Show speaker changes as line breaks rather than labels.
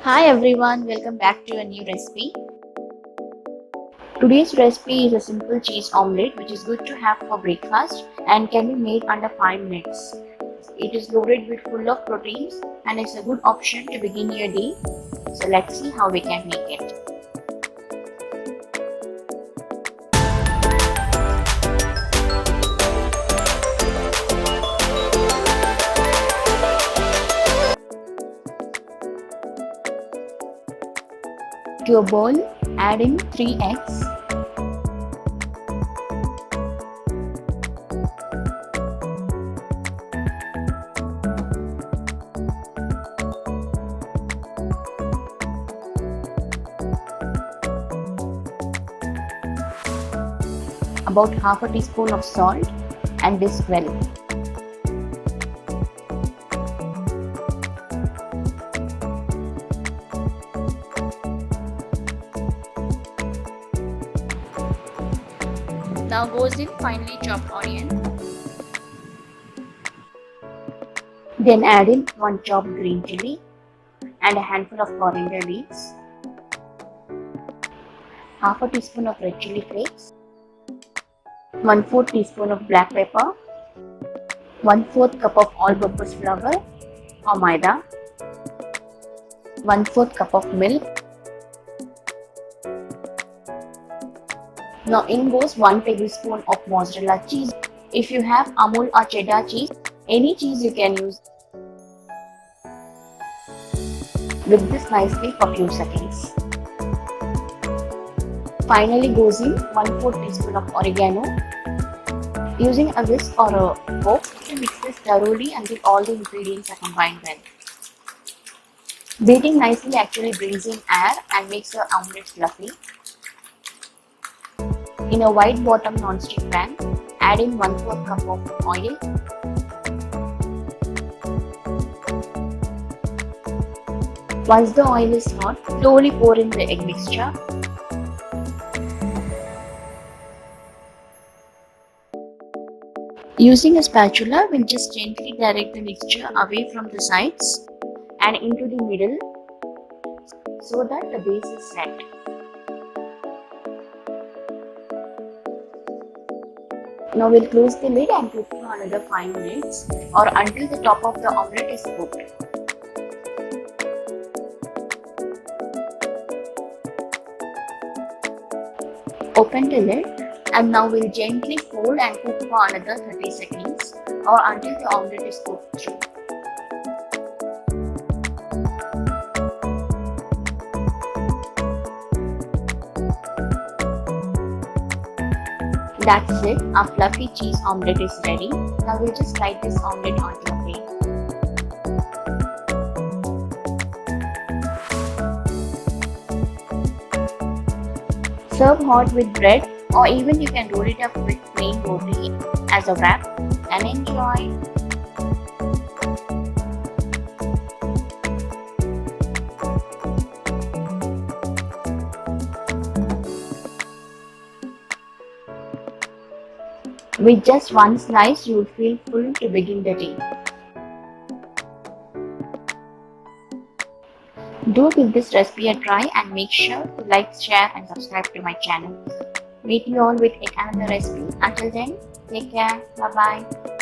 Hi everyone, welcome back to a new recipe. Today's recipe is a simple cheese omelette which is good to have for breakfast and can be made under 5 minutes. It is loaded with full of proteins and it's a good option to begin your day. So let's see how we can make it. To a bowl, add in 3 eggs, about half a teaspoon of salt and whisk well. Now goes in finely chopped onion. Then add in 1 chopped green chilli and a handful of coriander leaves, half a teaspoon of red chili flakes, 1/4 teaspoon of black pepper, 1/4 cup of all-purpose flour or maida, 1/4 cup of milk. Now in goes 1 tablespoon of mozzarella cheese. If you have Amul or cheddar cheese, any cheese you can use. Whip this nicely for few seconds. Finally goes in 1/4 teaspoon of oregano. Using a whisk or a fork to mix this thoroughly until all the ingredients are combined well. Beating nicely actually brings in air and makes your omelette fluffy. In a wide bottom non-stick pan, add in 1/4 cup of oil. Once the oil is hot, slowly pour in the egg mixture. Using a spatula, we'll just gently direct the mixture away from the sides and into the middle so that the base is set. Now we'll close the lid and cook for another 5 minutes or until the top of the omelette is cooked. Open the lid and now we'll gently fold and cook for another 30 seconds or until the omelette is cooked through. That's it, our fluffy cheese omelette is ready. Now we'll just slide this omelette onto a plate. Serve hot with bread or even you can roll it up with plain roti as a wrap and enjoy. With just one slice, you will feel full to begin the day. Do give this recipe a try and make sure to like, share and subscribe to my channel. Meet you all with another recipe. Until then, take care. Bye bye.